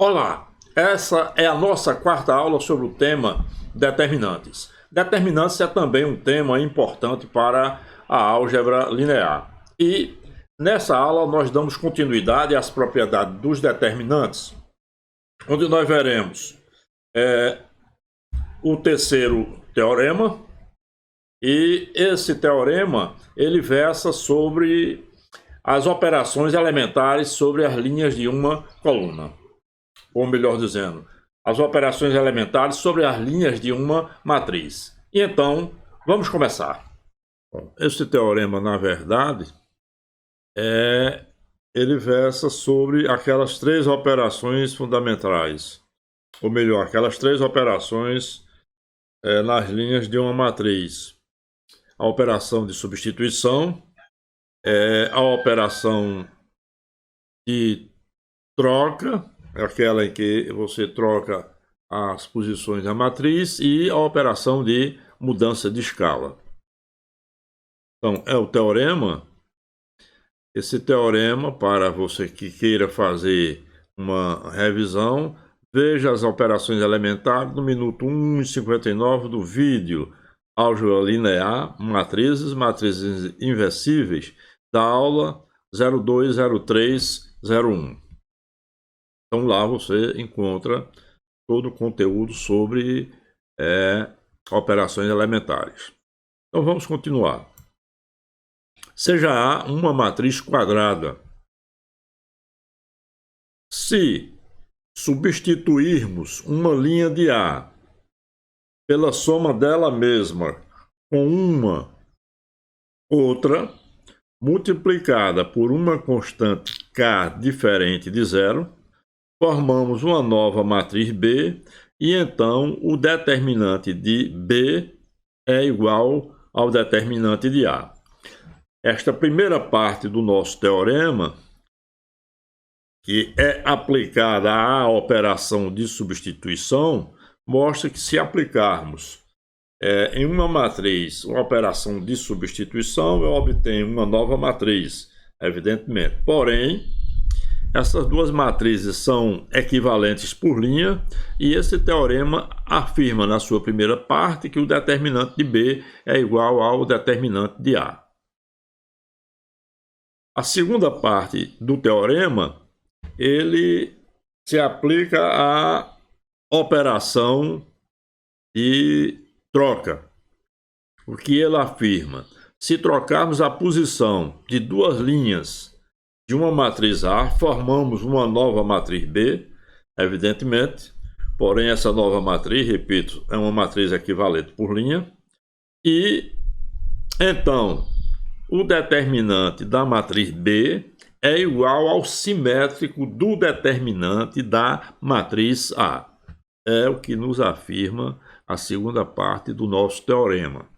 Olá, essa é a nossa quarta aula sobre o tema determinantes. Determinantes é também um tema importante para a álgebra linear. E nessa aula nós damos continuidade às propriedades dos determinantes, onde nós veremos o terceiro teorema, e esse teorema ele versa sobre as operações elementares sobre as linhas de uma coluna. Ou melhor dizendo, as operações elementares sobre as linhas de uma matriz. E então, vamos começar. Esse teorema, na verdade, ele versa sobre aquelas três operações fundamentais, ou melhor, aquelas três operações nas linhas de uma matriz. A operação de substituição, a operação de troca, é aquela em que você troca as posições da matriz, e a operação de mudança de escala. Então, é o teorema. Esse teorema, para você que queira fazer uma revisão, veja as operações elementares no minuto 1:59 do vídeo Álgebra Linear, matrizes inversíveis, da aula 020301. Então lá você encontra todo o conteúdo sobre operações elementares. Então vamos continuar. Seja A uma matriz quadrada. Se substituirmos uma linha de A pela soma dela mesma com uma outra, multiplicada por uma constante K diferente de zero, formamos uma nova matriz B, e então o determinante de B é igual ao determinante de A. Esta primeira parte do nosso teorema, que é aplicada à operação de substituição, mostra que se aplicarmos em uma matriz uma operação de substituição, eu obtenho uma nova matriz, evidentemente. Porém, essas duas matrizes são equivalentes por linha, e esse teorema afirma na sua primeira parte que o determinante de B é igual ao determinante de A. A segunda parte do teorema, ele se aplica à operação de troca. O que ele afirma? Se trocarmos a posição de duas linhas de uma matriz A, formamos uma nova matriz B, evidentemente, porém essa nova matriz, repito, é uma matriz equivalente por linha, e então o determinante da matriz B é igual ao simétrico do determinante da matriz A. É o que nos afirma a segunda parte do nosso teorema.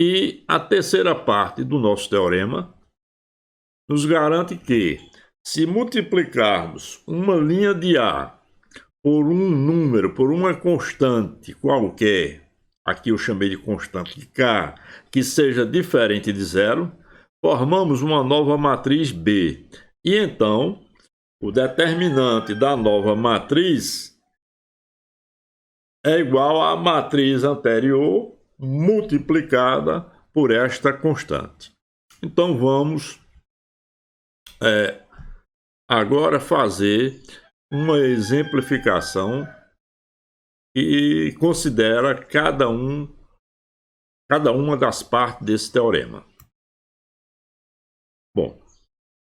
E a terceira parte do nosso teorema nos garante que, se multiplicarmos uma linha de A por um número, por uma constante qualquer, aqui eu chamei de constante K, que seja diferente de zero, formamos uma nova matriz B. E então, o determinante da nova matriz é igual à matriz anterior multiplicada por esta constante. Então vamos agora fazer uma exemplificação que considera cada uma das partes desse teorema. Bom,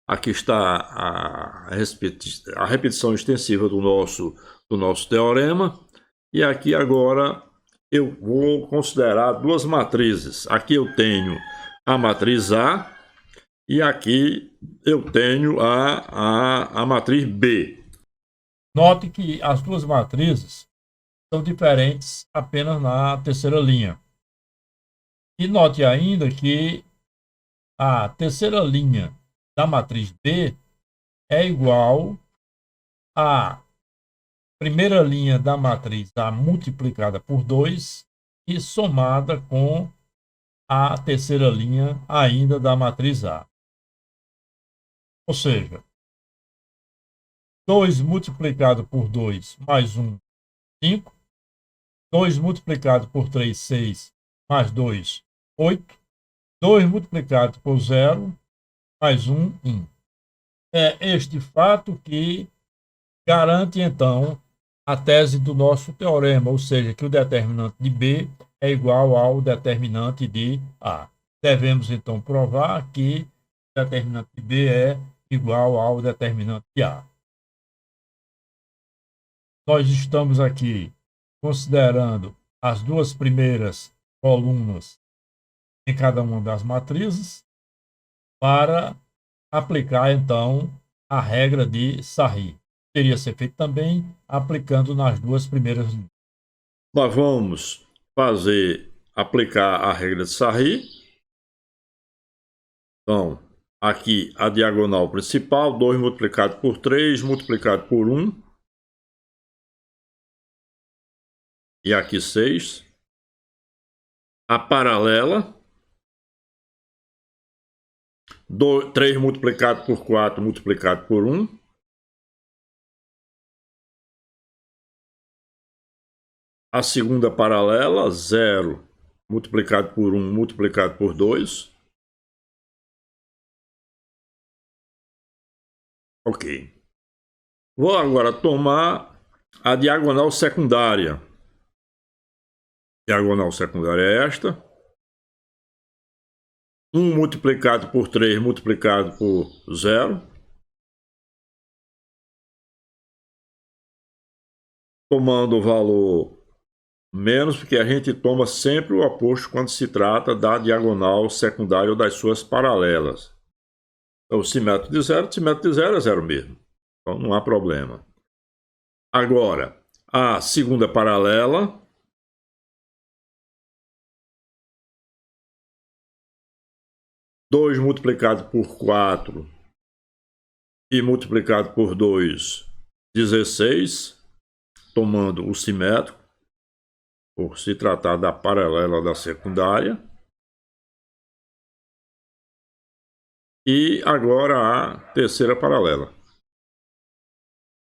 aqui está a repetição extensiva do nosso teorema, e aqui agora eu vou considerar duas matrizes. Aqui eu tenho a matriz A, e aqui eu tenho a matriz B. Note que as duas matrizes são diferentes apenas na terceira linha. E note ainda que a terceira linha da matriz B é igual à primeira linha da matriz A multiplicada por 2 e somada com a terceira linha ainda da matriz A. Ou seja, 2 multiplicado por 2 mais 1, 5. 2 multiplicado por 3, 6. Mais 2, 8. 2 multiplicado por 0, mais 1, 1. É este fato que garante, então, a tese do nosso teorema, ou seja, que o determinante de B é igual ao determinante de A. Devemos, então, provar que o determinante de B é igual ao determinante de A. Nós estamos aqui considerando as duas primeiras colunas em cada uma das matrizes para aplicar, então, a regra de Sarri. Teria ser feito também aplicando nas duas primeiras linhas. Nós vamos aplicar a regra de Sarri. Então, aqui a diagonal principal, 2 multiplicado por 3, multiplicado por 1. E aqui 6. A paralela, 3 multiplicado por 4, multiplicado por 1. A segunda paralela, 0 multiplicado por 1, multiplicado por 2. Ok. Vou agora tomar a diagonal secundária. Diagonal secundária é esta. 1 multiplicado por 3, multiplicado por 0. Tomando o valor menos, porque a gente toma sempre o oposto quando se trata da diagonal secundária ou das suas paralelas. Então, simétrico de 0, simétrico de 0 é 0 mesmo. Então, não há problema. Agora, a segunda paralela, 2 multiplicado por 4 e multiplicado por 2, 16, tomando o simétrico, por se tratar da paralela da secundária. E agora a terceira paralela.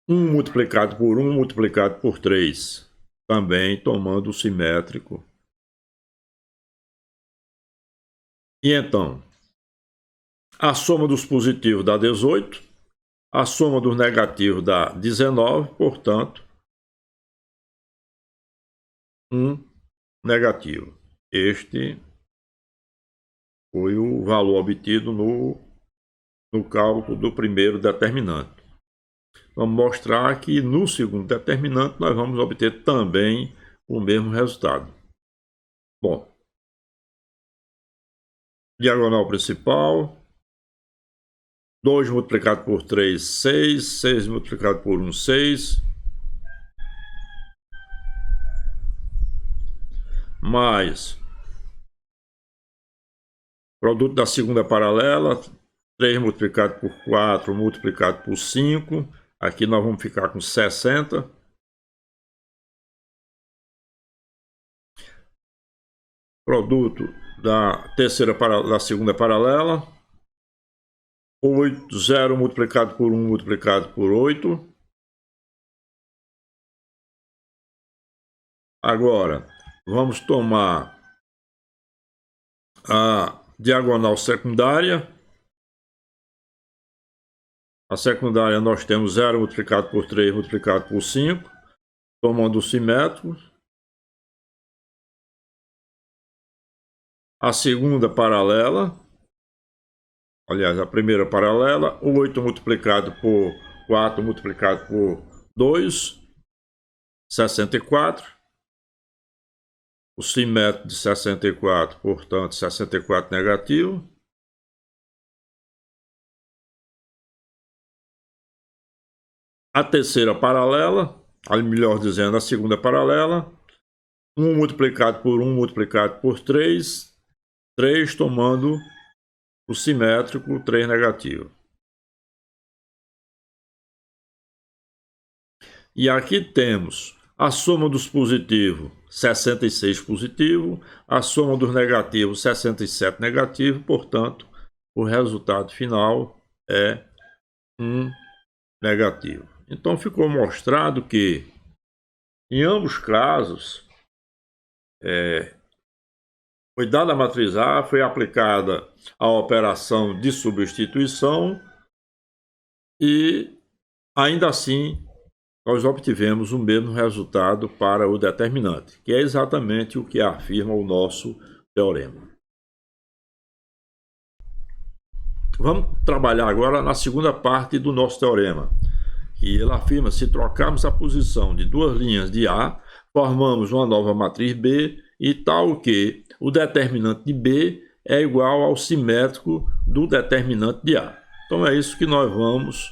1 multiplicado por 1, multiplicado por 3, também tomando o simétrico. E então, a soma dos positivos dá 18, a soma dos negativos dá 19, portanto, 1 negativo. Este foi o valor obtido no cálculo do primeiro determinante. Vamos mostrar que no segundo determinante nós vamos obter também o mesmo resultado. Bom, diagonal principal, 2 multiplicado por 3, 6, 6 multiplicado por 1, 6, mais produto da segunda paralela, 3 multiplicado por 4, multiplicado por 5, aqui nós vamos ficar com 60. Produto da segunda paralela, 8, 0 multiplicado por 1, multiplicado por 8. Agora, vamos tomar a diagonal secundária. A secundária nós temos 0 multiplicado por 3, multiplicado por 5, tomando o simétrico. A segunda paralela, aliás, a primeira paralela, 8 multiplicado por 4, multiplicado por 2, 64. O simétrico de 64, portanto, 64 negativo. A terceira paralela, melhor dizendo, a segunda paralela, 1 multiplicado por 1, multiplicado por 3, 3 tomando o simétrico, 3 negativo. E aqui temos a soma dos positivos, 66 positivo, a soma dos negativos, 67 negativo, portanto, o resultado final é 1 negativo. Então ficou mostrado que, em ambos casos, foi dada a matriz A, foi aplicada a operação de substituição e, ainda assim, nós obtivemos o mesmo resultado para o determinante, que é exatamente o que afirma o nosso teorema. Vamos trabalhar agora na segunda parte do nosso teorema, que ele afirma: se trocarmos a posição de duas linhas de A, formamos uma nova matriz B e tal que o determinante de B é igual ao simétrico do determinante de A. Então é isso que nós vamos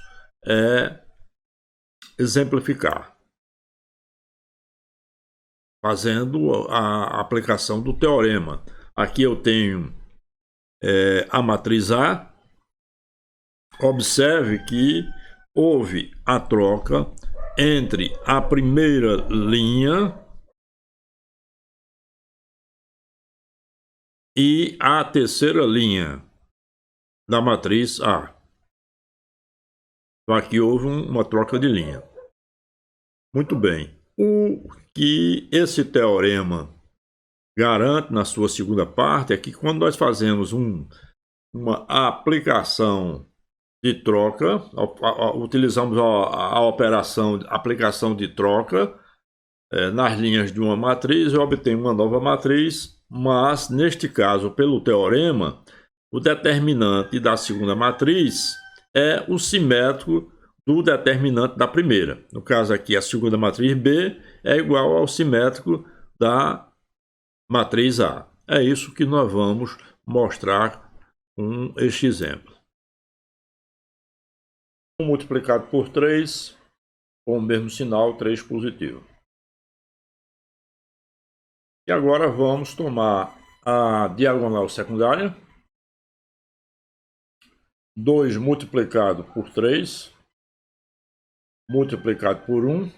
exemplificar, fazendo a aplicação do teorema. Aqui eu tenho a matriz A. Observe que houve a troca entre a primeira linha e a terceira linha da matriz A. Então aqui houve uma troca de linha. Muito bem. O que esse teorema garante na sua segunda parte é que, quando nós fazemos uma aplicação de troca, utilizamos a operação aplicação de troca nas linhas de uma matriz, eu obtenho uma nova matriz, mas neste caso, pelo teorema, o determinante da segunda matriz é o simétrico do determinante da primeira. No caso aqui, a segunda matriz B é igual ao simétrico da matriz A. É isso que nós vamos mostrar com este exemplo. Multiplicado por 3, com o mesmo sinal, 3 positivo. E agora vamos tomar a diagonal secundária. 2 multiplicado por 3, multiplicado por 1,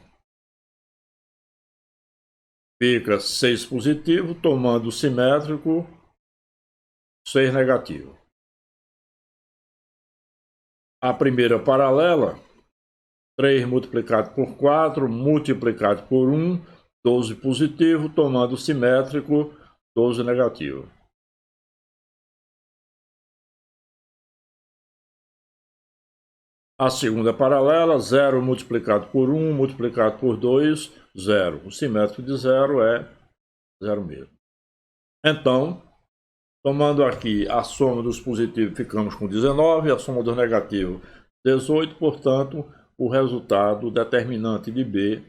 fica 6 positivo, tomando o simétrico, 6 negativo. A primeira paralela, 3 multiplicado por 4, multiplicado por 1, 12 positivo, tomando o simétrico, 12 negativo. A segunda paralela, 0 multiplicado por 1, multiplicado por 2, 0. O simétrico de 0 é 0 mesmo. Então, tomando aqui a soma dos positivos, ficamos com 19, a soma dos negativos, 18, portanto, o resultado determinante de B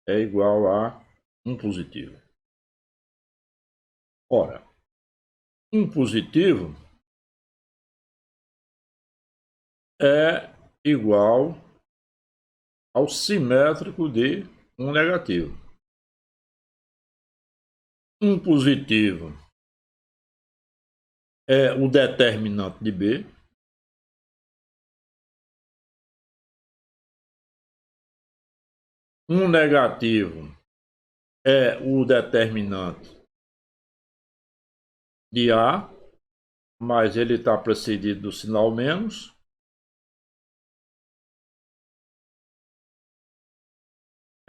é igual a 1 positivo. Ora, 1 positivo é igual ao simétrico de 1 negativo. 1 positivo é o determinante de B. Um negativo é o determinante de A, mas ele está precedido do sinal menos.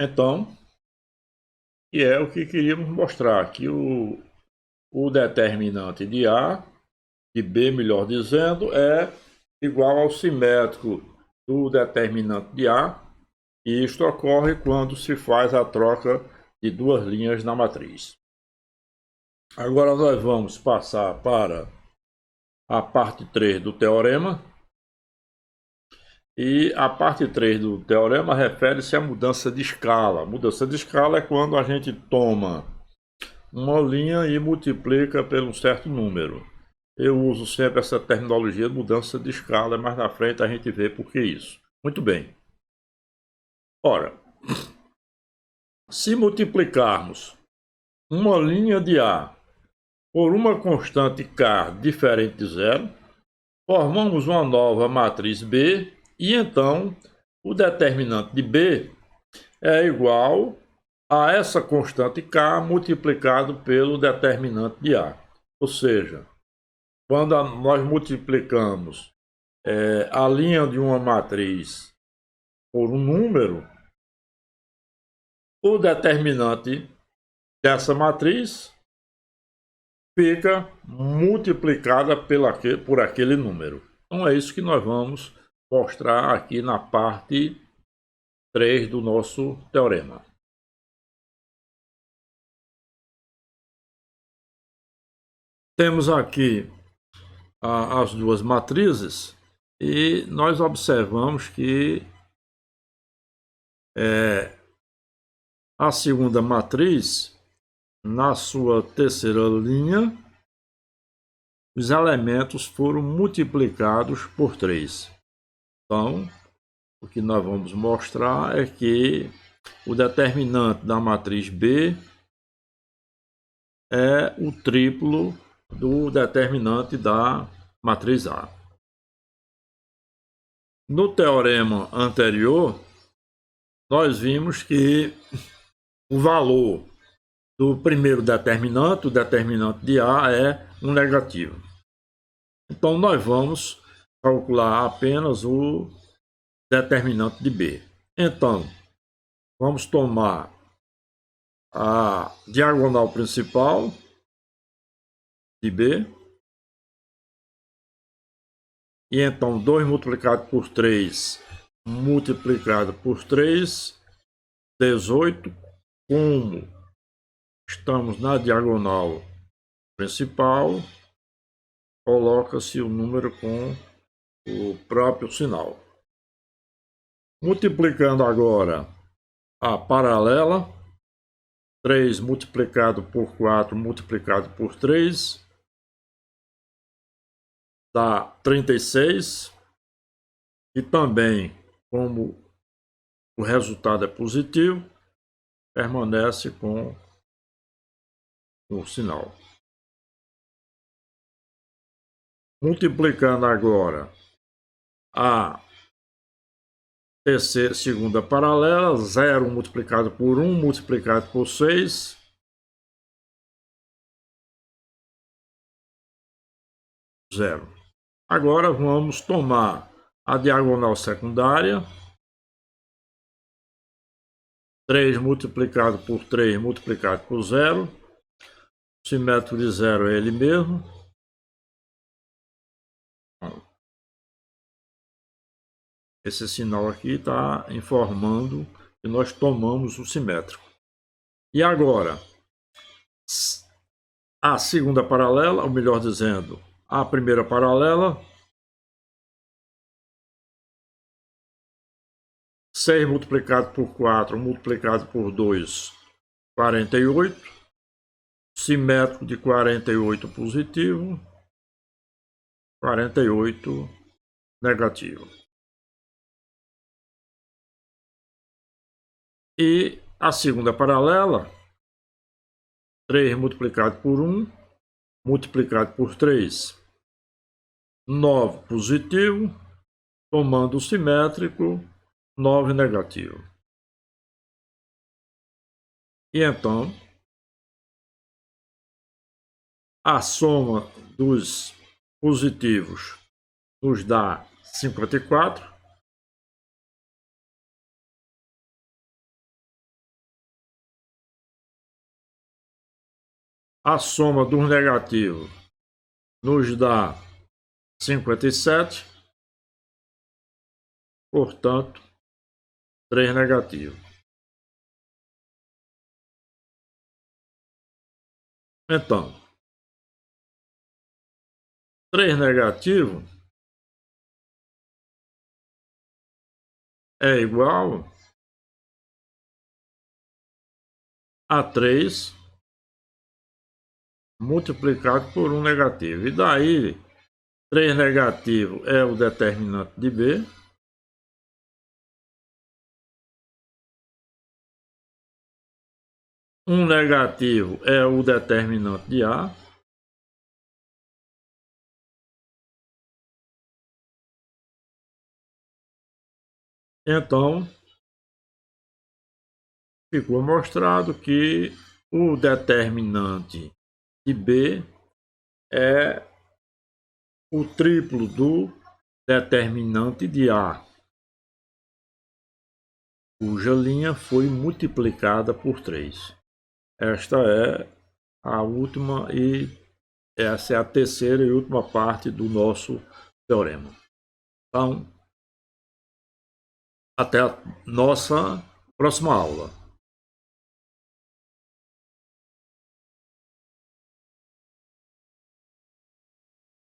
Então, que é o que queríamos mostrar, que o determinante de A, de B, melhor dizendo, é igual ao simétrico do determinante de A, e isto ocorre quando se faz a troca de duas linhas na matriz. Agora nós vamos passar para a parte 3 do teorema. E a parte 3 do teorema refere-se à mudança de escala. A mudança de escala é quando a gente toma uma linha e multiplica por um certo número. Eu uso sempre essa terminologia de mudança de escala, mas na frente a gente vê por que isso. Muito bem. Ora, se multiplicarmos uma linha de A por uma constante K diferente de zero, formamos uma nova matriz B. E então, o determinante de B é igual a essa constante K multiplicado pelo determinante de A. Ou seja, quando nós multiplicamos a linha de uma matriz por um número, o determinante dessa matriz fica multiplicada por aquele número. Então é isso que nós vamos mostrar aqui na parte 3 do nosso teorema. Temos aqui as duas matrizes e nós observamos que a segunda matriz, na sua terceira linha, os elementos foram multiplicados por 3. Então, o que nós vamos mostrar é que o determinante da matriz B é o triplo do determinante da matriz A. No teorema anterior, nós vimos que o valor do primeiro determinante, o determinante de A, é um negativo. Então, nós vamos calcular apenas o determinante de B. Então, vamos tomar a diagonal principal de B. E então 2 multiplicado por 3 multiplicado por 3, 18. Como estamos na diagonal principal, coloca-se o número com o próprio sinal. Multiplicando agora a paralela, 3 multiplicado por 4 multiplicado por 3, dá 36. E também, como o resultado é positivo, permanece com o sinal. Multiplicando agora a segunda paralela, 0 multiplicado por 1 multiplicado por 6, 0. Agora vamos tomar a diagonal secundária, 3 multiplicado por 3 multiplicado por 0, o simétrico de 0 é ele mesmo. Esse sinal aqui está informando que nós tomamos o simétrico. E agora, a segunda paralela, ou melhor dizendo, a primeira paralela, 6 multiplicado por 4 multiplicado por 2, 48. Simétrico de 48 positivo, 48 negativo. E a segunda paralela, 3 multiplicado por 1, multiplicado por 3, 9 positivo, tomando o simétrico, 9 negativo. E então, a soma dos positivos nos dá 54. A soma dos negativos nos dá 57. Portanto, 3 negativo. Então, 3 negativo é igual a 3 multiplicado por 1 negativo. E daí, 3 negativo é o determinante de B. Um negativo é o determinante de A. Então, ficou mostrado que o determinante de B é o triplo do determinante de A. cuja linha foi multiplicada por 3. Esta é a última e essa é a terceira e última parte do nosso teorema. Então, até a nossa próxima aula.